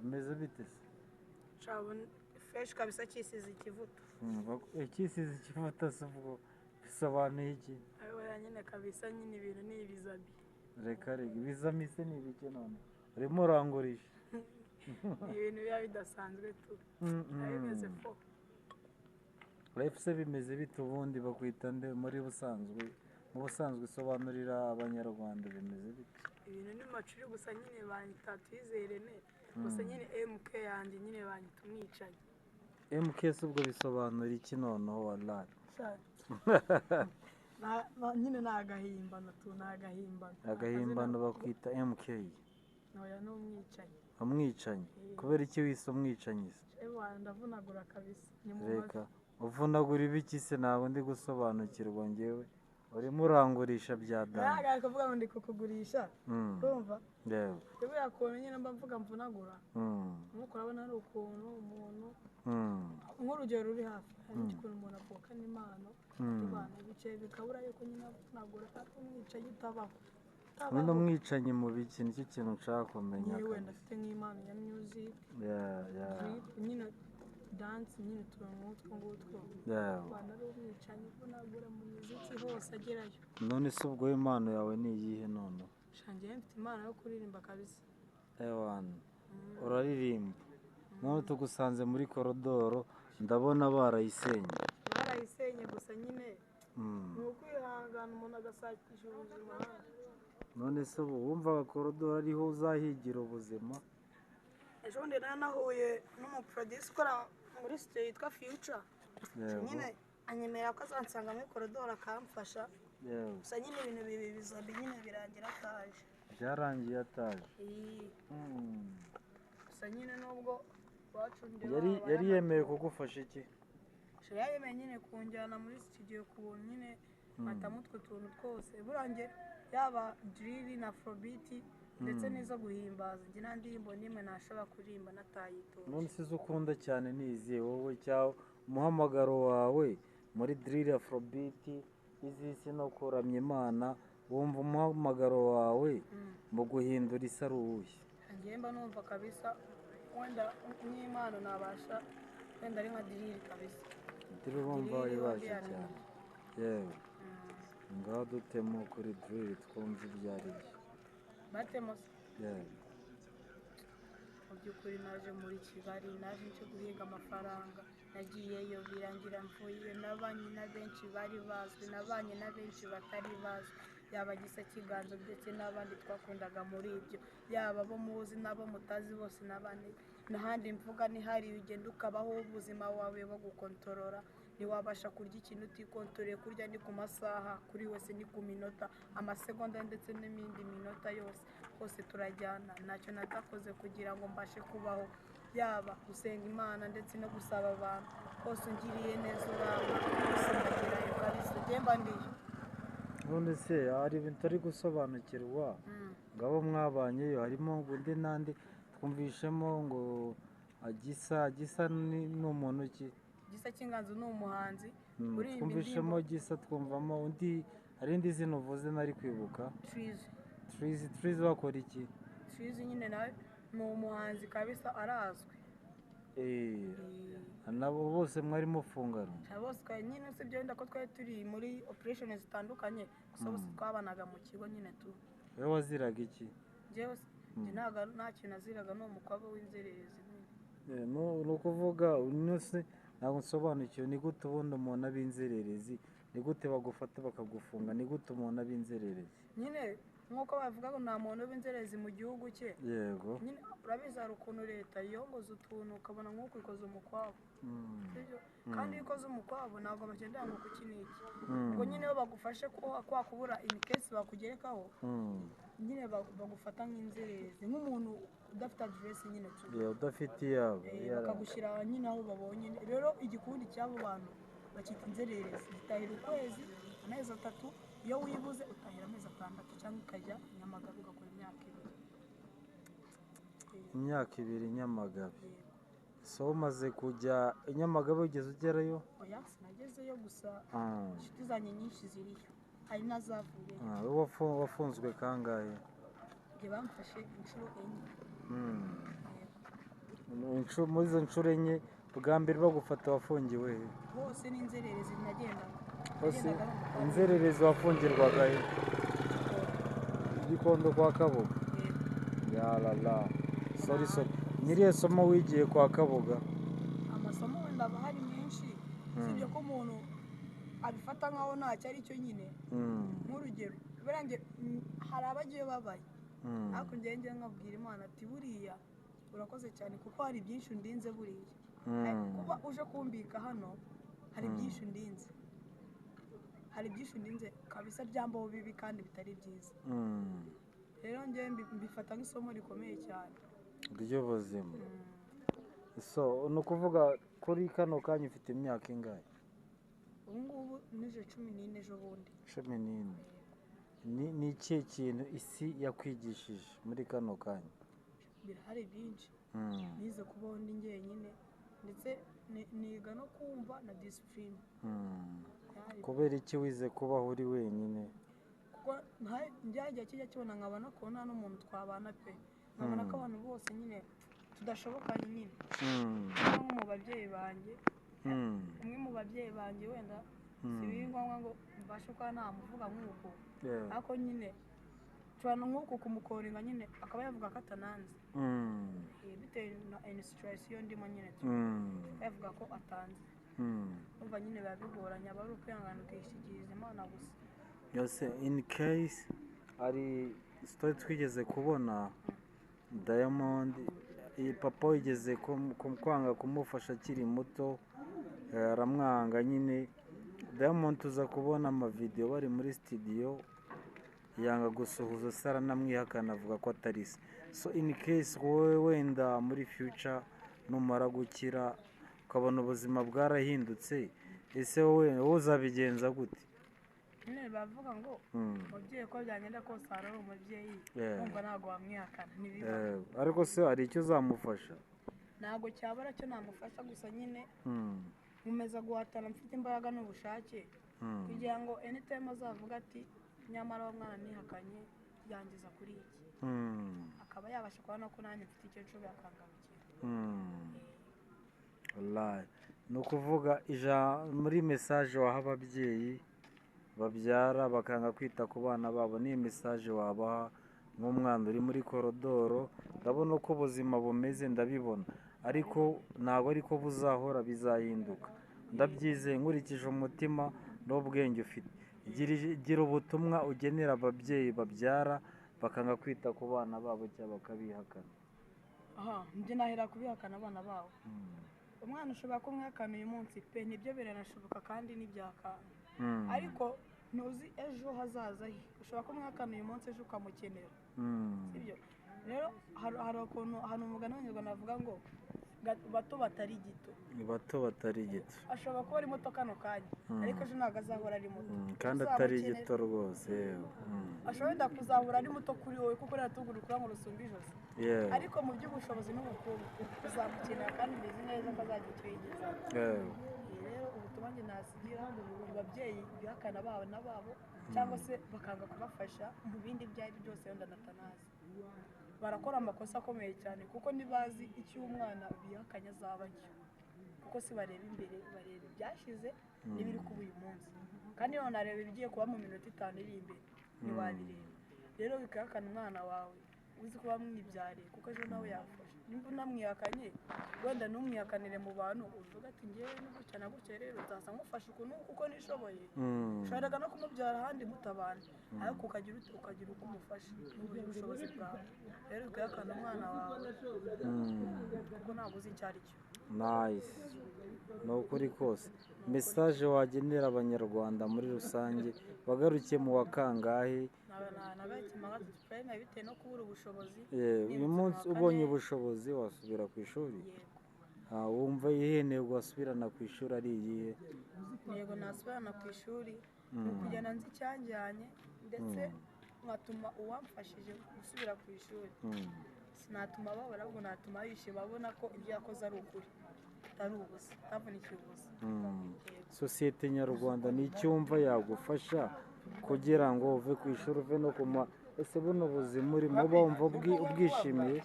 Bimeze bite se? Cabona fresh kabisa cyisize ikivuto. Ikisize ikivuta se ubwo bisobanuye iki? Oya nyine kabisa nyine ibintu ni ibizabi. Reka ibizami se ni ibiki none? Urimo urangurisha? Ibintu biba bidasanzwe tu. Bimeze fo. Life se bimeze bite ubundi bakwita nde muri busanzwe? Mu busanzwe isobanurira abanyarwanda bimeze bite? Ibintu ni macuri gusa nyine banyita Twizerene. Gusa nyine MK yanjye nyine banyita umwicanyi. MK se ubwo bisobanura iki noneho wallahi? Nyine ni agahimbano tu, ni agahimbano. Agahimbano bakwita MK. Oya ni umwicanyi. Umwicanyi? Kubera iki wise umwicanyi se? Ndavunagura kabisa. Reka uvunagura ibiki se ntabwo ndi gusobanukirwa njyewe urimo urangurisha bya dani. Ntabwo kuvuga ngo ndi kukugurisha urumva yewe kubera ukuntu nyine mba mvuga mvunagura nk'uko urabona ari ukuntu umuntu nk'urugero ruri hafi hari ukuntu umuntu avukana impano y'abantu bicaye bikabura yuko nyine avunagura kandi umwicanyi utabaho. Nyine umwicanyi mu biki nicyo kintu nshaka kumenya. Yewe ndafite nk'impano ya music nyine dance nyine utuntu nk'utwo ngutwo abantu ari umwicanyi uvunagura mu muziki hose agerayo. None se ubwo impano yawe ni iyihe none? Shangiye mfite impano yo kuririmba kabisa. Ewana uraririmba none tugusanze muri korodoro ndabona barayisenye. Barayisenye gusa nyine ni ukwihangana umuntu agasakisha ubuzima. None se ubu wumvaga korodoro ariho uzahigira ubuzima? Ejo bundi nahuye n'umuproducer ukora muri studio yitwa Future. Nyine anyemerera ko azansanga muri korodoro akamfasha. Gusa nyine ibintu bizabi nyine birangira ataje. Byarangiye ataje? Gusa nyine nubwo yari yemeye kugufasha iki? Yari yemeye nyine kunjyana muri studio ku buntu nyine matamo utwo tuntu twose. Burange yaba drill na afrobeat ndetse n'izo guhimbaza njye nta ndirimbo n'imwe nashobora kuririmba natayitora. None se ukunda cyane niziye wowe cyangwa umuhamagaro wawe muri drill afrobeat izisi no kuramya Imana wumva umuhamagaro wawe mu guhindura isi ari uwuhe? Njye mba numva kabisa wenda nk'Imana nabasha wenda ari nka drill kabisa. Drill wumva wayibaje cyane. Yewe ngaho dutemo kuri drill twumva ibyo ari byo. Batemo yewe mu by'ukuri naje muri Kigali naje nje guhiga amafaranga nagiyeyo birangira mvuye n'abanye na benshi bari bazwi n'abanye na benshi batari bazwi yaba Gisa Kiganzo ndetse n'abandi twakundaga muri ibyo yaba bo muzi n'abo mutazi bose n'abandi n'ahandi mvuga ni hari ugenda ukabaho ubuzima wawe bagukontorora ntiwabasha kurya ikintu utikontoreye kurya ni ku masaha kuri wese ni ku minota amasegonda ndetse n'imindi minota yose hose turajyana ntacyo natakoze kugira ngo mbashe kubaho yaba gusenga Imana ndetse no gusaba abantu hose ungiriye neza uraba hose ndagerayo kabisa njyemba ndiyo. None se hari ibintu turi gusobanukirwa ngabo mwabanyeyo harimo ngo undi nandi twumvishemo ngo Gisa ni umuntu ki? Gisa Kiganzo ni umuhanzi twumvishemo Gisa twumvamo undi hari indi zina uvuze nari kwibuka. Trizi bakora iki? Trizi nyine nawe ni umuhanzi kabisa arazwi. Nabo bose mwari mufungana? Bose nyine usibye wenda ko twari turi muri operation zitandukanye gusa bose twabanaga mu kigo nyine tu. Wowe waziraga iki? Njyewe nta kintu naziraga ni umukobwa w'inzererezi. Ni ukuvuga unose ntabwo nsobanukiwe ni gute ubundi umuntu ab'inzererezi ni gute bagufata bakagufunga ni gute umuntu ab'inzererezi? Nyine nk'uko bavuga ngo nta muntu w'inzererezi mu gihugu cye. Yego nyine urabizi hari ukuntu leta yongoza utuntu ukabona nk'uko ikoze umukwabo kandi iyo ikoze umukwabo ntabwo bagendera ngo kuki n'iki ubwo nyine iyo bagufashe kwa kubura in case bakugerekaho nyine bagufata nk'inzererezi nk'umuntu udafite address nyine udafite iyabo bakagushyira nyine aho babonye rero igikundi cy'abo bantu bakita inzererezi zitahira ukwezi amezi 3 iyo wibuze utahira amezi 6 cyangwa ukajya Nyamagabe ugakora imyaka 2 Nyamagabe. So umaze kujya Nyamagabe ugeze ugerayo? Oya sinagezeyo gusa inshuti zanjye nyinshi ziriyo hari nazavuye. Wafunzwe kangahe? Njye bamfashe inshuro 4. Muri izo nshuro enye bwa mbere bagufata wafungiwe he? hose n'inzererezi nagendaga hose nagendaga inzererezi wafungirwaga he? Gikondo kwa Kabuga. Yarara sorry nyiriye somo wigiye kwa Kabuga? amasomo wenda aba hari menshi sibyo ko umuntu abifata nkaho ntacyo ari cyo nyine nk'urugero birange hari abagiye babaye ariko njye nkabwira Imana ati buriya urakoze cyane kuko hari byinshi undinze buriya kuba uje kumbika hano hari byinshi undinze kabisa byambaho bibi kandi bitari byiza rero njye mbifata nk'isomo rikomeye cyane ry'ubuzima. So ni ukuvuga kuri kano kanya ufite imyaka ingahe? ubu ngubu nije 14 ejo bundi. 14. Ni ikihe kintu isi yakwigishije muri kano kanya? Birahari byinshi nize kubaho ndi njyenyine ndetse niga no kumva na discipline. Kubera iki wize kubaho uri wenyine? kuko njyajya kijya kibona nkabona ko nta n'umuntu twabana pe nkabona ko abantu bose nyine tudashobokanye nyine nko mu babyeyi banjye umwe mu babyeyi banjye wenda si biri ngombwa ngo mbashe kuba namuvuga nk'uko ariko nyine tubana nk'uko kumukoringa nyine akaba yavuga ko atananze bitewe na inspiration ndimo nyine yavuga ko atanze umva nyine biba bigoranye aba ari ukwihangana ukishyikiriza Imana gusa. Yose in case ari story twigeze kubona Diamond papa wigeze kwanga kumufasha akiri muto aramwanga nyine. Diamond tuza kubona amavideo bari muri studio yanga gusuhuza Sara namwihakana avuga ko atari se. So in case wowe wenda muri future numara gukira ukabona ubuzima bwarahindutse ese wowe uzabigenza gute? nyine bavuga ngo umubyeyi ko byagenda kose ari umubyeyi kumva ntabwo wamwihakana ntibiba ariko se hari icyo uzamufasha? ntabwo cyabura cyo namufasha gusa nyine nkomeza guhatana mfite imbaraga n'ubushake kugira ngo anytime azavuga ati nyamara wa mwana nihakanye yangiza kuri iki akaba yabasha kubona ko nanjye mfite icyo nshoboye akangarukira. Ni ukuvuga muri message waha ababyeyi babyara bakanga kwita ku bana babo, ni message wabaha nk'umwana uri muri korodoro? Ndabona uko ubuzima bumeze ndabibona ariko ntabwo ariko buzahora, bizahinduka ndabyizeye nkurikije umutima n'ubwenge ufite. Gira ubutumwa ugenera ababyeyi babyara bakanga kwita ku bana babo cyangwa bakabihakana. njye nahera kubihakana abana babo. umwana ushobora kumwihakana uyu munsi pe nibyo biranashoboka kandi n'ibyakanga ariko ntuzi ejo hazaza he. ushobora kumwihakana uyu munsi ejo ukamukenera sibyo? rero hari ukuntu hano umugani w'Abanyarwanda bavuga ngo bato batari gito. Bato batari gito ashobora kuba ari muto kano kanya ariko ejo ntabwo azahora ari muto kandi atari gito rwose. ashobora wenda kuzahora ari muto kuri wowe kuko ratugura ukura ngo rusumbe ijosi ariko mu by'ubushobozi n'ubukungu uzamukenera kandi ubizi neza ko azagira icyo yigeza. rero ubutumwa njye nasigira ababyeyi bihakana abana babo cyangwa se bakanga kubafasha mu bindi ibyo ari byose wenda natanazi barakora amakosa akomeye cyane kuko ntibazi icyo umwana bihakanye azaba cyo kuko si bareba imbere, bareba ibyashize n'ibiri kuba uyu munsi kandi none areba ibigiye kuba mu minota 5 iri imbere ntiwabireba. rero bikahakana umwana wawe uzi kuba mwibyariye kuko ejo nawe yafasha. nimba unamwihakanye wenda ntumwihakanire mu bantu uvuga ati ngewe n'ugutya na gutya rero nzasa nkufasha ukuntu kuko nishoboye. ushobora no kumubyara ahandi mutabana ariko ukagira uko umufasha mu bushobozi bwawe. rero bikahakana umwana wawe kuko ntabwo uzi icyo ari cyo. Nice. Ni ukuri kose. Message wagenera abanyarwanda muri rusange bagarukiye mu wa kangahe? bitewe no kubura ubushobozi. uyu munsi ubonye ubushobozi wasubira ku ishuri? wumva iyihe ntego wasubirana ku ishuri ari iyihe? intego nasubirana ku ishuri ni ukugenda nzi icyanjyanye ndetse nkatuma uwamfashije gusubira ku ishuri sinatuma babura ahubwo natuma yishima babona ko ibyo yakoze ari ukuri atari ubusa atavunikiye ubusa. Sosiyete nyarwanda ni icyumva yagufasha kugira ngo uve ku ishuri uve no kuma ese buno buzima urimo bumva ubwishimiye?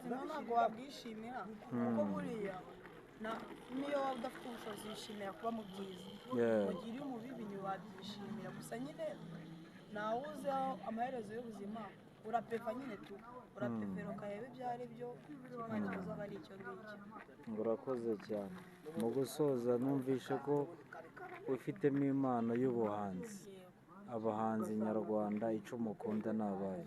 ubuzima ntabwo wabwishimira kuko buriya niyo waba udafite ubushobozi wishimira kuba mu byiza Yeah. mu gihe uri mu bibi ntiwabyishimira gusa nyine ntawe uzi aho amaherezo y'ubuzima urapeva nyine tu urapevera ukareba ibyo ari byo imana ikazaba ari icyo ngicyo. urakoze cyane. Mu gusoza numvishe ko ufitemo impano y'ubuhanzi. Yego. Abahanzi nyarwanda icumi ukunda ni abahe?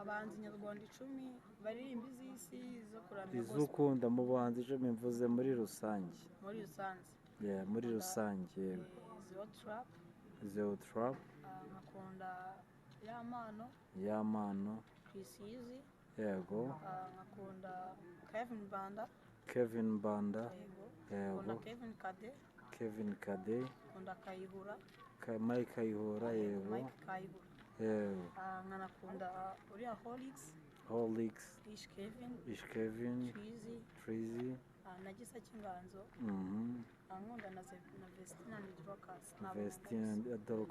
Abahanzi nyarwanda 10 baririmba iz'isi zo kuramya Izo gospel ukunda mu buhanzi icumi mvuze muri rusange. muri rusange. Yeah, muri rusange yego. Zero trap, Zeo Trap, nkakunda Yamano, Yamano, Prisizi, yego. nkakunda Kevin Banda, Kevin Banda, yego, yego. nkakunda Kevin Kade, Kevin Kade, nkakunda Kayihura, Mike Kayihura, yego. Mike Kayihura, Yego. nkanakunda uriya Holix, Holix, Ish Kevin, Ish Kevin, Twizy, Trizy, na Gisa Cy'Inganzo, mhm. nkunda na Vestina Nidrokas, Vestina Adolf